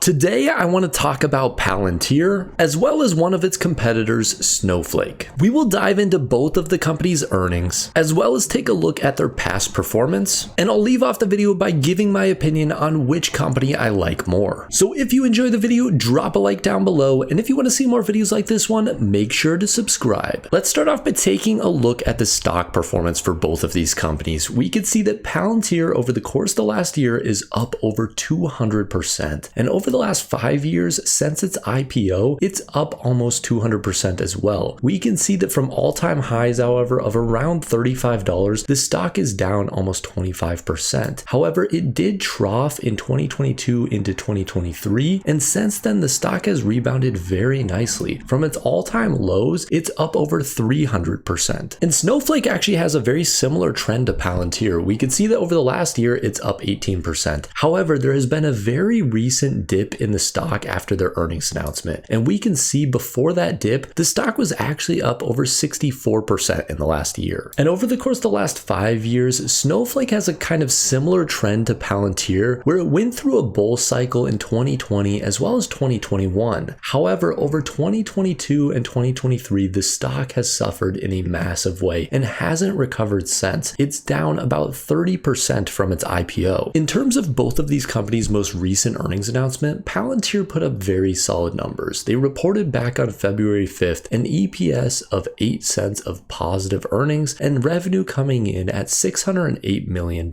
Today, I want to talk about Palantir, as well as one of its competitors, Snowflake. We will dive into both of the company's earnings, as well as take a look at their past performance, and I'll leave off the video by giving my opinion on which company I like more. So if you enjoy the video, drop a like down below, and if you want to see more videos like this one, make sure to subscribe. Let's start off by taking a look at the stock performance for both of these companies. We can see that Palantir over the course of the last year is up over 200%, and over the last 5 years since its IPO, it's up almost 200% as well. We can see that from all-time highs, however, of around $35, the stock is down almost 25%. However, it did trough in 2022 into 2023, and since then the stock has rebounded very nicely. From its all-time lows, it's up over 300%. And Snowflake actually has a very similar trend to Palantir. We can see that over the last year, it's up 18%. However, there has been a very recent dip in the stock after their earnings announcement, and we can see before that dip the stock was actually up over 64% in the last year. And over the course of the last 5 years, Snowflake has a kind of similar trend to Palantir, where it went through a bull cycle in 2020 as well as 2021. However, over 2022 and 2023 the stock has suffered in a massive way and hasn't recovered since. It's down about 30% from its IPO. In terms of both of these companies' most recent earnings announcement, Palantir put up very solid numbers. They reported back on February 5th an EPS of 8 cents of positive earnings and revenue coming in at $608 million.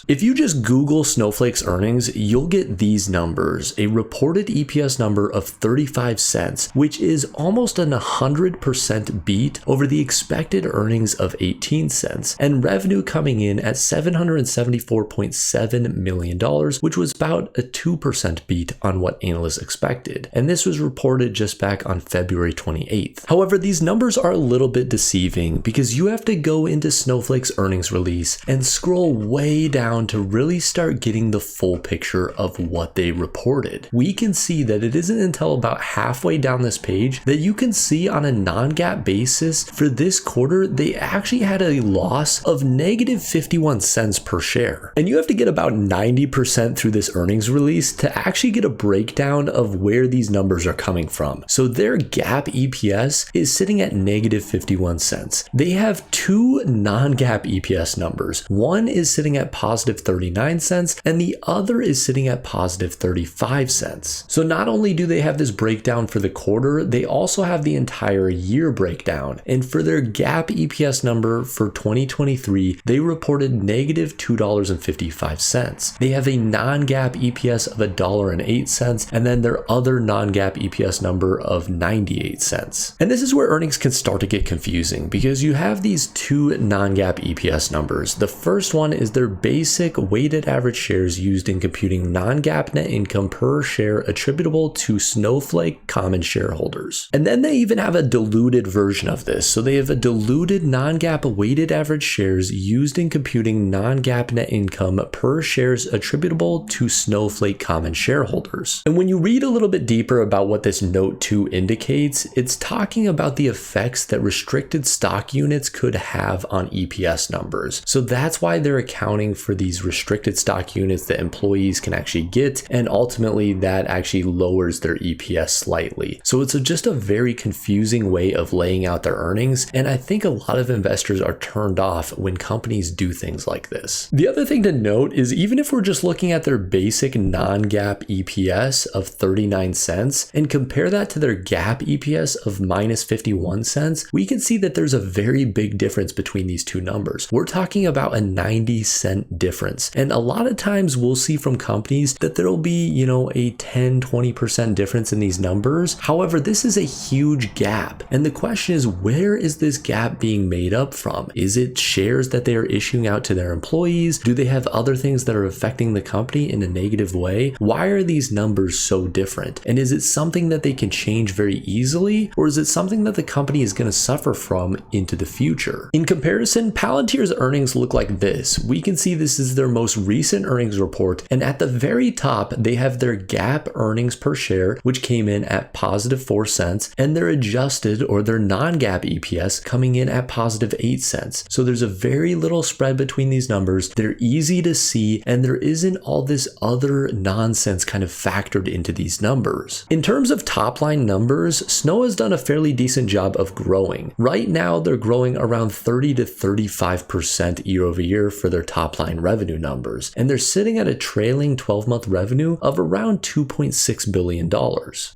If you just Google Snowflake's earnings, you'll get these numbers. A reported EPS number of 35 cents, which is almost an 100% beat over the expected earnings of 18 cents, and revenue coming in at $774.7 million, which was about a 2% beat on what analysts expected, and this was reported just back on February 28th. However, these numbers are a little bit deceiving because you have to go into Snowflake's earnings release and scroll way down to really start getting the full picture of what they reported. We can see that it isn't until about halfway down this page that you can see on a non-GAAP basis for this quarter they actually had a loss of negative 51 cents per share. And you have to get about 90% through this earnings release to actually get a breakdown of where these numbers are coming from. So their GAAP EPS is sitting at negative 51 cents. They have two non-GAAP EPS numbers. One is sitting at positive 39 cents and the other is sitting at positive 35 cents. So not only do they have this breakdown for the quarter, they also have the entire year breakdown. And for their GAAP EPS number for 2023, they reported negative $2.55. They have a non-GAAP EPS of $1.08, and then their other non-GAAP EPS number of 98 cents. And this is where earnings can start to get confusing because you have these two non-GAAP EPS numbers. The first one is their basic weighted average shares used in computing non-GAAP net income per share attributable to Snowflake common shareholders. And then they even have a diluted version of this. So they have a diluted non-GAAP weighted average shares used in computing non-GAAP net income per shares attributable to Snowflake common shareholders. And when you read a little bit deeper about what this note 2 indicates, it's talking about the effects that restricted stock units could have on EPS numbers. So that's why they're accounting for these restricted stock units that employees can actually get, and ultimately that actually lowers their EPS slightly. So it's just a very confusing way of laying out their earnings, and I think a lot of investors are turned off when companies do things like this. The other thing to note is even if we're just looking at their basic non-GAAP EPS of 39 cents and compare that to their GAAP EPS of minus 51 cents, we can see that there's a very big difference between these two numbers. We're talking about a 90-cent difference. And a lot of times we'll see from companies that there'll be, a 10-20% difference in these numbers. However, this is a huge gap. And the question is, where is this gap being made up from? Is it shares that they are issuing out to their employees? Do they have other things that are affecting the company in a negative way? Why are these numbers so different? And is it something that they can change very easily, or is it something that the company is going to suffer from into the future? In comparison, Palantir's earnings look like this. We can see this is their most recent earnings report, and at the very top, they have their GAAP earnings per share, which came in at positive 4 cents, and their adjusted or their non-GAAP EPS coming in at positive 8 cents. So there's a very little spread between these numbers. They're easy to see, and there isn't all this other nonsense kind kind of factored into these numbers. In terms of top line numbers, Snow has done a fairly decent job of growing. Right now, they're growing around 30 to 35% year over year for their top line revenue numbers, and they're sitting at a trailing 12-month revenue of around $2.6 billion.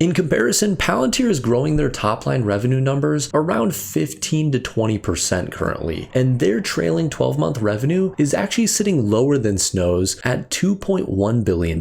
In comparison, Palantir is growing their top line revenue numbers around 15 to 20% currently, and their trailing 12-month revenue is actually sitting lower than Snow's at $2.1 billion.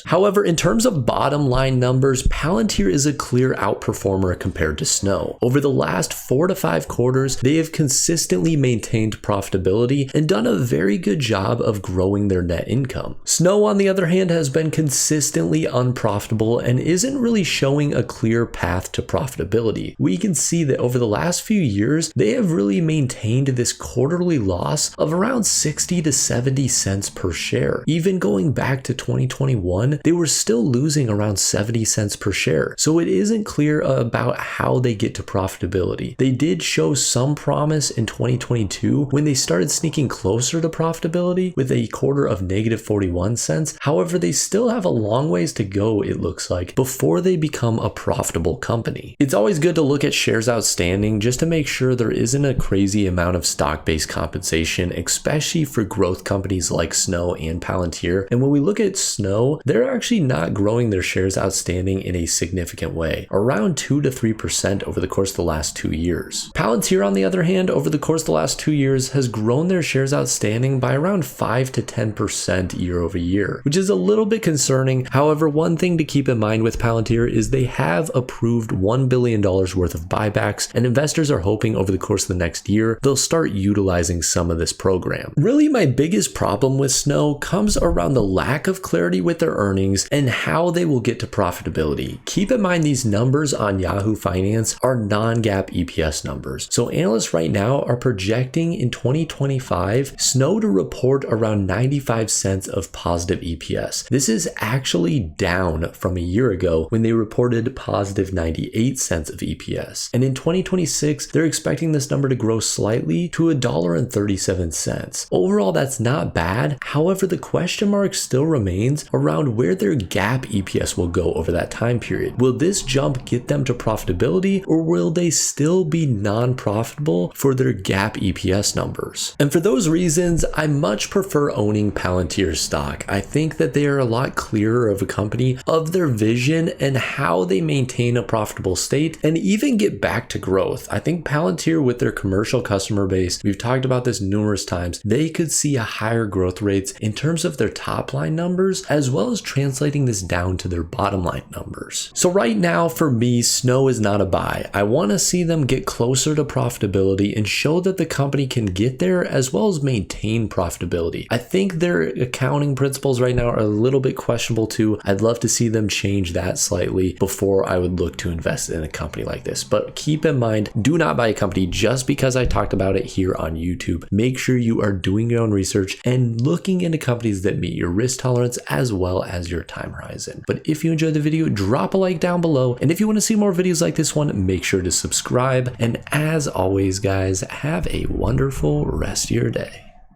However, in terms of bottom line numbers, Palantir is a clear outperformer compared to Snow. Over the last 4 to 5 quarters, they have consistently maintained profitability and done a very good job of growing their net income. Snow, on the other hand, has been consistently unprofitable and isn't really showing a clear path to profitability. We can see that over the last few years, they have really maintained this quarterly loss of around 60 to 70 cents per share. Even going back to 2021, they were still losing around 70 cents per share. So it isn't clear about how they get to profitability. They did show some promise in 2022 when they started sneaking closer to profitability with a quarter of negative 41 cents. However, they still have a long ways to go, it looks like, before they become a profitable company. It's always good to look at shares outstanding just to make sure there isn't a crazy amount of stock-based compensation, especially for growth companies like Snow and Palantir. And when we look at Snow, they're actually not growing their shares outstanding in a significant way, around 2 to 3% over the course of the last 2 years. Palantir, on the other hand, over the course of the last 2 years, has grown their shares outstanding by around 5 to 10% year over year, which is a little bit concerning. However, one thing to keep in mind with Palantir is they have approved $1 billion worth of buybacks, and investors are hoping over the course of the next year, they'll start utilizing some of this program. Really, my biggest problem with Snow comes around the lack of clarity with their earnings and how they will get to profitability. Keep in mind these numbers on Yahoo Finance are non-GAAP EPS numbers. So analysts right now are projecting in 2025 Snow to report around 95 cents of positive EPS. This is actually down from a year ago when they reported positive 98 cents of EPS. And in 2026, they're expecting this number to grow slightly to $1.37. Overall, that's not bad. However, the question mark still remains around where their GAAP EPS will go over that time period. Will this jump get them to profitability, or will they still be non-profitable for their GAAP EPS numbers? And for those reasons, I much prefer owning Palantir stock. I think that they are a lot clearer of a company, of their vision and how they maintain a profitable state and even get back to growth. I think Palantir, with their commercial customer base, we've talked about this numerous times, they could see a higher growth rates in terms of their top line numbers, as well as translating this down to their bottom line numbers. So right now, for me, Snow is not a buy. I want to see them get closer to profitability and show that the company can get there, as well as maintain profitability. I think their accounting principles right now are a little bit questionable too. I'd love to see them change that slightly before I would look to invest in a company like this. But keep in mind, do not buy a company just because I talked about it here on YouTube. Make sure you are doing your own research and looking into companies that meet your risk tolerance as well as your time horizon. But if you enjoyed the video, drop a like down below. And if you want to see more videos like this one, make sure to subscribe. And as always, guys, have a wonderful rest of your day.